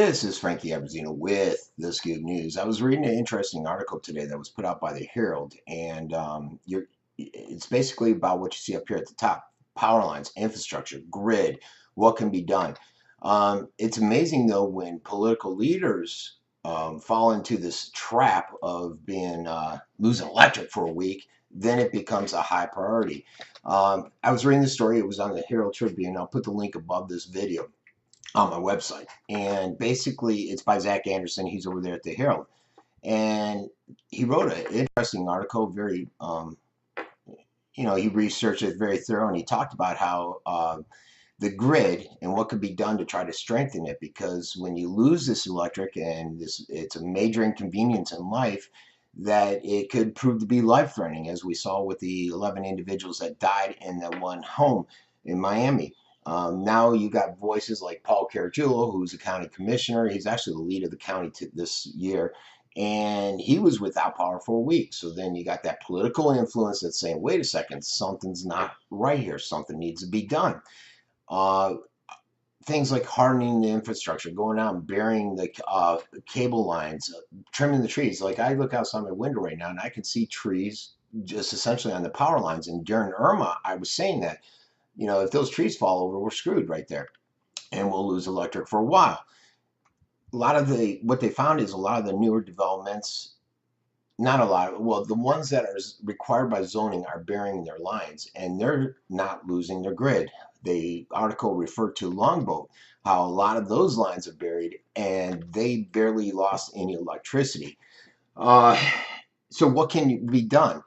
This is Frankie Abbruzzino with The Scoop News. I was reading an interesting article today that was put out by the Herald, and it's basically about what you see up here at the top: power lines, infrastructure, grid, what can be done. It's amazing, though, when political leaders fall into this trap of being losing electric for a week, then it becomes a high priority. I was reading the story. It was on the Herald Tribune. I'll put the link above this video on my website, and basically it's by Zach Anderson. He's over there at the Herald, and he wrote an interesting article. Very he researched it very thorough, and he talked about how the grid and what could be done to try to strengthen it, because when you lose this electric, and it's a major inconvenience in life, that it could prove to be life-threatening, as we saw with the 11 individuals that died in that one home in Miami. Now you got voices like Paul Caragiullo, who's a county commissioner. He's actually the lead of the county this year, and he was without power for a week. So then you got that political influence that's saying, wait a second, something's not right here. Something needs to be done. Things like hardening the infrastructure, going out and burying the cable lines, trimming the trees. Like, I look outside my window right now and I can see trees just essentially on the power lines. And during Irma, I was saying that, if those trees fall over, we're screwed right there, and we'll lose electric for a while. What they found is a lot of the newer developments, not a lot, well, the ones that are required by zoning are burying their lines, and they're not losing their grid. The article referred to Longboat, how a lot of those lines are buried, and they barely lost any electricity. So what can be done?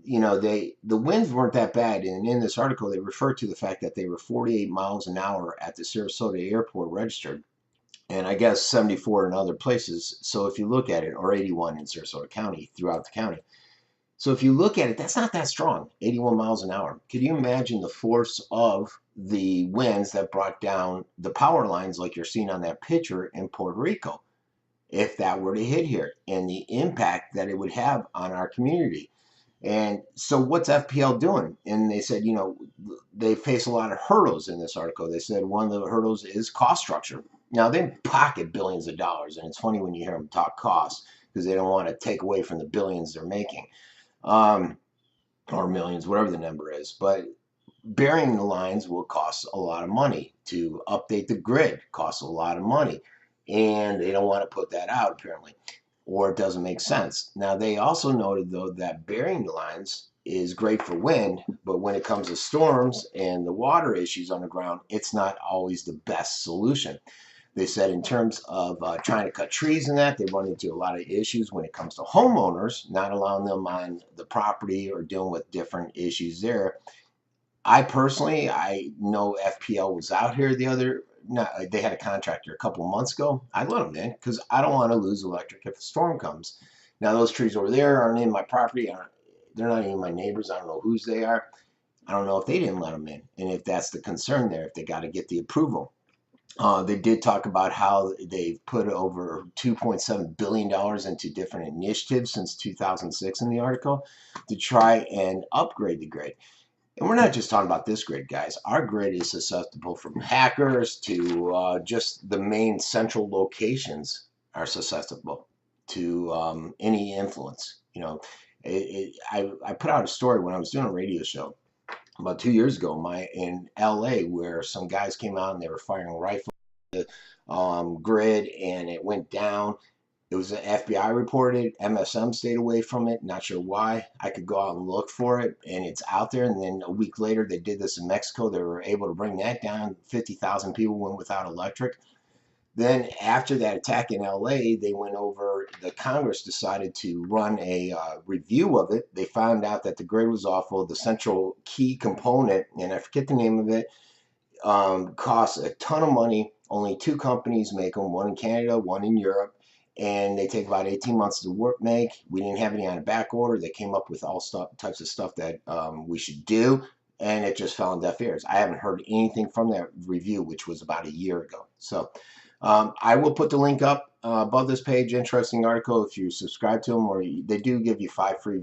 The winds weren't that bad, and in this article they referred to the fact that they were 48 miles an hour at the Sarasota airport registered, and I guess 74 in other places. So if you look at it, or 81 in Sarasota County, throughout the county. So if you look at it, that's not that strong, 81 miles an hour. Could you imagine the force of the winds that brought down the power lines like you're seeing on that picture in Puerto Rico, if that were to hit here, and the impact that it would have on our community? And so what's FPL doing? And they said, they face a lot of hurdles in this article. They said one of the hurdles is cost structure. Now, they pocket billions of dollars, and it's funny when you hear them talk costs, because they don't want to take away from the billions they're making, or millions, whatever the number is. But burying the lines will cost a lot of money. To update the grid costs a lot of money, and they don't want to put that out, apparently, or it doesn't make sense. Now, they also noted, though, that burying the lines is great for wind, but when it comes to storms and the water issues underground, it's not always the best solution. They said in terms of trying to cut trees and that, they run into a lot of issues when it comes to homeowners, not allowing them on the property or dealing with different issues there. I know FPL was out here they had a contractor a couple of months ago. I let them in because I don't want to lose electric if a storm comes. Now, those trees over there aren't in my property. They're not even my neighbors. I don't know whose they are. I don't know if they didn't let them in, and if that's the concern there, if they got to get the approval. They did talk about how they've put over $2.7 billion into different initiatives since 2006 in the article to try and upgrade the grid. And we're not just talking about this grid, guys. Our grid is susceptible from hackers to just the main central locations are susceptible to any influence. I put out a story when I was doing a radio show about 2 years ago in LA, where some guys came out and they were firing rifles at the grid, and it went down. It was an FBI reported. MSM stayed away from it. Not sure why. I could go out and look for it, and it's out there. And then a week later, they did this in Mexico. They were able to bring that down. 50,000 people went without electric. Then after that attack in LA, they went over, the Congress decided to run a review of it. They found out that the grid was awful. The central key component, and I forget the name of it, costs a ton of money. Only 2 companies make them, one in Canada, one in Europe. And they take about 18 months to make. We didn't have any on a back order. They came up with all types of stuff that we should do, and it just fell on deaf ears. I haven't heard anything from that review, which was about a year ago. So I will put the link up above this page. Interesting article. If you subscribe to them, or they do give you 5 free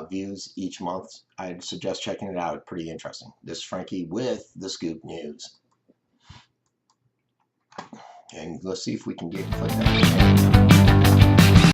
views each month, I'd suggest checking it out. It's pretty interesting. This is Frankie with The Scoop News. And let's see if we can get click that.